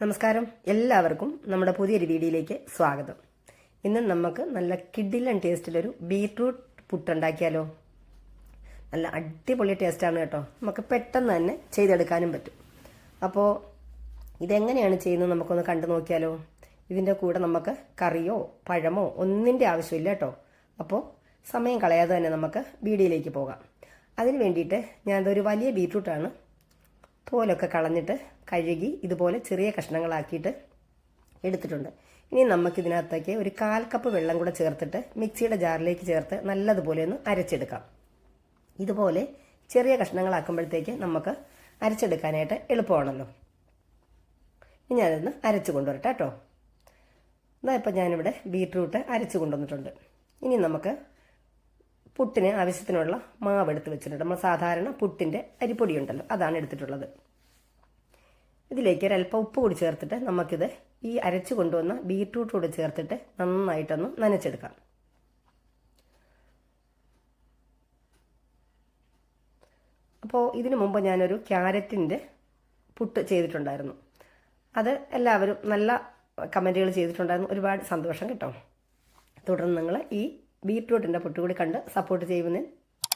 നമസ്കാരം, എല്ലാവർക്കും നമ്മുടെ പുതിയൊരു വീഡിയോയിലേക്ക് സ്വാഗതം. ഇന്ന് നമുക്ക് നല്ല കിഡിലൻ ടേസ്റ്റിലൊരു ബീട്രൂട്ട് പുട്ടുണ്ടാക്കിയാലോ. നല്ല അടിപൊളി ടേസ്റ്റാണ് കേട്ടോ. നമുക്ക് പെട്ടെന്ന് തന്നെ ചെയ്തെടുക്കാനും പറ്റും. അപ്പോൾ ഇതെങ്ങനെയാണ് ചെയ്യുന്നത് നമുക്കൊന്ന് കണ്ടു നോക്കിയാലോ. ഇതിൻ്റെ കൂടെ നമുക്ക് കറിയോ പഴമോ ഒന്നിൻ്റെ ആവശ്യമില്ല കേട്ടോ. അപ്പോൾ സമയം കളയാതെ തന്നെ നമുക്ക് വീഡിയോയിലേക്ക് പോകാം. അതിന് വേണ്ടിയിട്ട് ഞാനതൊരു വലിയ ബീട്രൂട്ടാണ് തോലൊക്കെ കളഞ്ഞിട്ട് കഴുകി ഇതുപോലെ ചെറിയ കഷ്ണങ്ങളാക്കിയിട്ട് എടുത്തിട്ടുണ്ട്. ഇനി നമുക്കിതിനകത്തേക്ക് ഒരു 1/4 കപ്പ് വെള്ളം കൂടെ ചേർത്തിട്ട് മിക്സിയുടെ ജാറിലേക്ക് ചേർത്ത് നല്ലതുപോലെ ഒന്ന് അരച്ചെടുക്കാം. ഇതുപോലെ ചെറിയ കഷ്ണങ്ങളാക്കുമ്പോഴത്തേക്ക് നമുക്ക് അരച്ചെടുക്കാനായിട്ട് എളുപ്പമാണല്ലോ. ഇനി ഞാനതൊന്ന് അരച്ച് കൊണ്ടുവരട്ടെ കേട്ടോ. ഇതാ ഇപ്പം ഞാനിവിടെ ബീട്രൂട്ട് അരച്ച് കൊണ്ടുവന്നിട്ടുണ്ട്. ഇനി നമുക്ക് പുട്ടിന് ആവശ്യത്തിനുള്ള മാവ് എടുത്ത് വെച്ചിട്ടുണ്ട്. നമ്മൾ സാധാരണ പുട്ടിൻ്റെ അരിപ്പൊടി ഉണ്ടല്ലോ, അതാണ് എടുത്തിട്ടുള്ളത്. ഇതിലേക്ക് ഒരല്പം ഉപ്പ് കൂടി ചേർത്തിട്ട് നമുക്കിത് ഈ അരച്ച് കൊണ്ടുവന്ന ബീട്രൂട്ട് കൂടി ചേർത്തിട്ട് നന്നായിട്ടൊന്ന് നനച്ചെടുക്കാം. അപ്പോൾ ഇതിനു മുമ്പ് ഞാനൊരു ക്യാരറ്റിൻ്റെ പുട്ട് ചെയ്തിട്ടുണ്ടായിരുന്നു. അത് എല്ലാവരും നല്ല കമൻറ്റുകൾ ചെയ്തിട്ടുണ്ടായിരുന്നു. ഒരുപാട് സന്തോഷം കേട്ടോ. തുടർന്ന് നിങ്ങൾ ഈ ബീട്രൂട്ടിൻ്റെ പുട്ട് കൂടി കണ്ട് സപ്പോർട്ട് ചെയ്യുമെന്ന്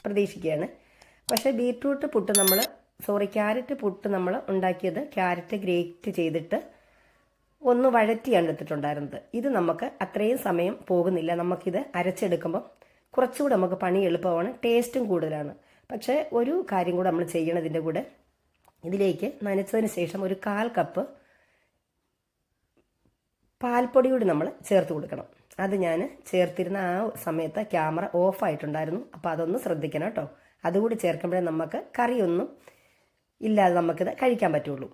പ്രതീക്ഷിക്കുകയാണ്. പക്ഷേ ക്യാരറ്റ് പുട്ട് നമ്മൾ ഉണ്ടാക്കിയത് ക്യാരറ്റ് ഗ്രേറ്റ് ചെയ്തിട്ട് ഒന്ന് വഴറ്റിയാണ് എടുത്തിട്ടുണ്ടായിരുന്നത്. ഇത് നമുക്ക് അത്രയും സമയം പോകുന്നില്ല. നമുക്കിത് അരച്ചെടുക്കുമ്പം കുറച്ചുകൂടെ നമുക്ക് പണി എളുപ്പമാണ്, ടേസ്റ്റും കൂടുതലാണ്. പക്ഷേ ഒരു കാര്യം കൂടെ നമ്മൾ ചെയ്യണം. ഇതിൻ്റെ കൂടെ ഇതിലേക്ക് നനച്ചതിന് ശേഷം ഒരു 1/4 കപ്പ് പാൽപ്പൊടി കൂടി നമ്മൾ ചേർത്ത് കൊടുക്കണം. അത് ഞാൻ ചേർത്തിരുന്ന ആ സമയത്ത് ക്യാമറ ഓഫായിട്ടുണ്ടായിരുന്നു. അപ്പോൾ അതൊന്ന് ശ്രദ്ധിക്കണം കേട്ടോ. അതുകൂടി ചേർക്കുമ്പോഴേ നമുക്ക് കറിയൊന്നും ഇല്ലാതെ നമുക്കിത് കഴിക്കാൻ പറ്റുള്ളൂ.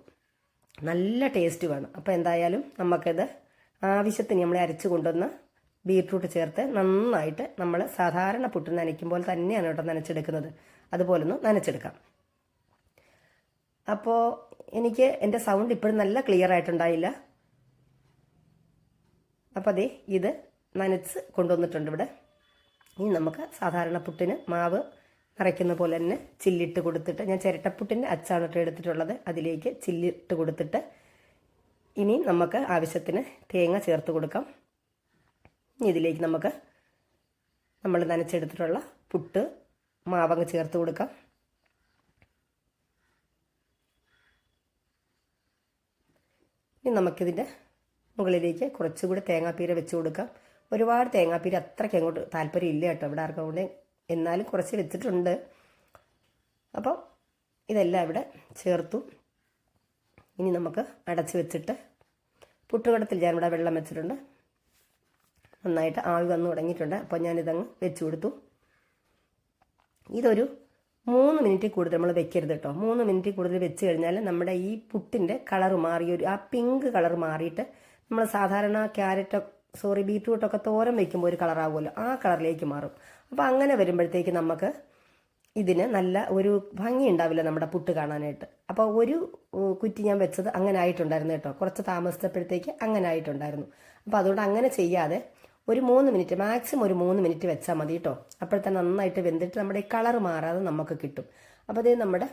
നല്ല ടേസ്റ്റ് വേണം. അപ്പോൾ എന്തായാലും നമുക്കിത് ആവശ്യത്തിന് നമ്മൾ അരച്ച് കൊണ്ടുവന്ന് ബീട്രൂട്ട് ചേർത്ത് നന്നായിട്ട് നമ്മൾ സാധാരണ പുട്ട് നനയ്ക്കുമ്പോൾ തന്നെയാണ് കേട്ടോ നനച്ചെടുക്കുന്നത്. അതുപോലൊന്ന് നനച്ചെടുക്കാം. അപ്പോൾ എനിക്ക് എൻ്റെ സൗണ്ട് ഇപ്പോഴും നല്ല ക്ലിയർ ആയിട്ടുണ്ടായില്ല. അപ്പോൾ അതേ ഇത് നനച്ച് കൊണ്ടുവന്നിട്ടുണ്ട് ഇവിടെ. ഇനി നമുക്ക് സാധാരണ പുട്ടിന് മാവ് നിറയ്ക്കുന്ന പോലെ തന്നെ ചില്ലിട്ട് കൊടുത്തിട്ട്, ഞാൻ ചിരട്ടപ്പുട്ടിൻ്റെ അച്ചാണ് എടുത്തിട്ടുള്ളത്, അതിലേക്ക് ചില്ലിട്ട് കൊടുത്തിട്ട് ഇനി നമുക്ക് ആവശ്യത്തിന് തേങ്ങ ചേർത്ത് കൊടുക്കാം. ഇനി ഇതിലേക്ക് നമുക്ക് നമ്മൾ നനച്ചെടുത്തിട്ടുള്ള പുട്ട് മാവങ്ങ് ചേർത്ത് കൊടുക്കാം. ഇനി നമുക്കിതിൻ്റെ മുകളിലേക്ക് കുറച്ചുകൂടി തേങ്ങാപ്പീര വെച്ച് കൊടുക്കാം. ഒരുപാട് തേങ്ങാപ്പീര അത്രയ്ക്ക് അങ്ങോട്ട് താല്പര്യം ഇല്ല കേട്ടോ ഇവിടെ ആർക്കും. കൊണ്ട് എന്നാലും കുറച്ച് വെച്ചിട്ടുണ്ട്. അപ്പോൾ ഇതെല്ലാം ഇവിടെ ചേർത്തു. ഇനി നമുക്ക് അടച്ച് വെച്ചിട്ട് പുട്ടുകുടത്തിൽ ഞാനിവിടെ വെള്ളം വെച്ചിട്ടുണ്ട്. നന്നായിട്ട് ആവി വന്ന് തുടങ്ങിയിട്ടുണ്ട്. അപ്പോൾ ഞാനിതങ്ങ് വെച്ച് കൊടുത്തു. ഇതൊരു 3 മിനിറ്റ് കൂടുതൽ നമ്മൾ വെക്കരുത് കേട്ടോ. 3 മിനിറ്റ് കൂടുതൽ വെച്ച് കഴിഞ്ഞാൽ നമ്മുടെ ഈ പുട്ടിൻ്റെ കളർ മാറി ആ പിങ്ക് കളർ മാറിയിട്ട് നമ്മൾ സാധാരണ ബീട്രൂട്ടൊക്കെ തോരൻ വയ്ക്കുമ്പോൾ ഒരു കളറാകുമല്ലോ, ആ കളറിലേക്ക് മാറും. അപ്പോൾ അങ്ങനെ വരുമ്പോഴത്തേക്ക് നമുക്ക് ഇതിന് നല്ല ഒരു ഭംഗി ഉണ്ടാവില്ല നമ്മുടെ പുട്ട് കാണാനായിട്ട്. അപ്പോൾ ഒരു കുറ്റി ഞാൻ വെച്ചത് അങ്ങനെ ആയിട്ടുണ്ടായിരുന്നു കേട്ടോ. കുറച്ച് താമസിച്ചപ്പോഴത്തേക്ക് അങ്ങനെ ആയിട്ടുണ്ടായിരുന്നു. അപ്പോൾ അതുകൊണ്ട് അങ്ങനെ ചെയ്യാതെ ഒരു 3 മിനിറ്റ്, മാക്സിമം ഒരു 3 മിനിറ്റ് വെച്ചാൽ മതി കേട്ടോ. അപ്പോഴത്തെ നന്നായിട്ട് വെന്തിട്ട് നമ്മുടെ ഈ കളർ മാറാതെ നമുക്ക് കിട്ടും. അപ്പോൾ അതേ നമ്മുടെ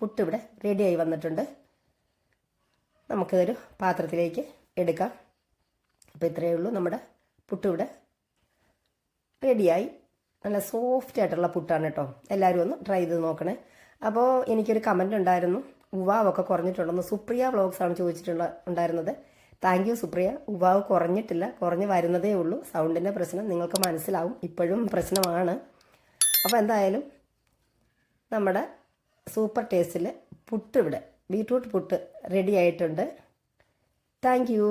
പുട്ട് ഇവിടെ റെഡിയായി വന്നിട്ടുണ്ട്. നമുക്കിതൊരു പാത്രത്തിലേക്ക് എടുക്കാം. അപ്പോൾ ഇത്രയേ ഉള്ളൂ, നമ്മുടെ പുട്ട് ഇവിടെ റെഡിയായി. നല്ല സോഫ്റ്റ് ആയിട്ടുള്ള പുട്ടാണ് കേട്ടോ. എല്ലാവരും ഒന്ന് ട്രൈ ചെയ്ത് നോക്കണേ. അപ്പോൾ എനിക്കൊരു കമൻറ്റ് ഉണ്ടായിരുന്നു, ഉവാവൊക്കെ കുറഞ്ഞിട്ടുണ്ടെന്ന്. സുപ്രിയ വ്ളോഗ്സാണ് ഉണ്ടായിരുന്നത്. Thank you Supriya. ഉവാവ് കുറഞ്ഞിട്ടില്ല, കുറഞ്ഞ് വരുന്നതേ ഉള്ളൂ. സൗണ്ടിൻ്റെ പ്രശ്നം നിങ്ങൾക്ക് മനസ്സിലാവും, ഇപ്പോഴും പ്രശ്നമാണ്. അപ്പോൾ എന്തായാലും നമ്മുടെ സൂപ്പർ ടേസ്റ്റിൽ പുട്ട് ഇവിടെ ബീട്രൂട്ട് പുട്ട് റെഡി ആയിട്ടുണ്ട്. Thank you.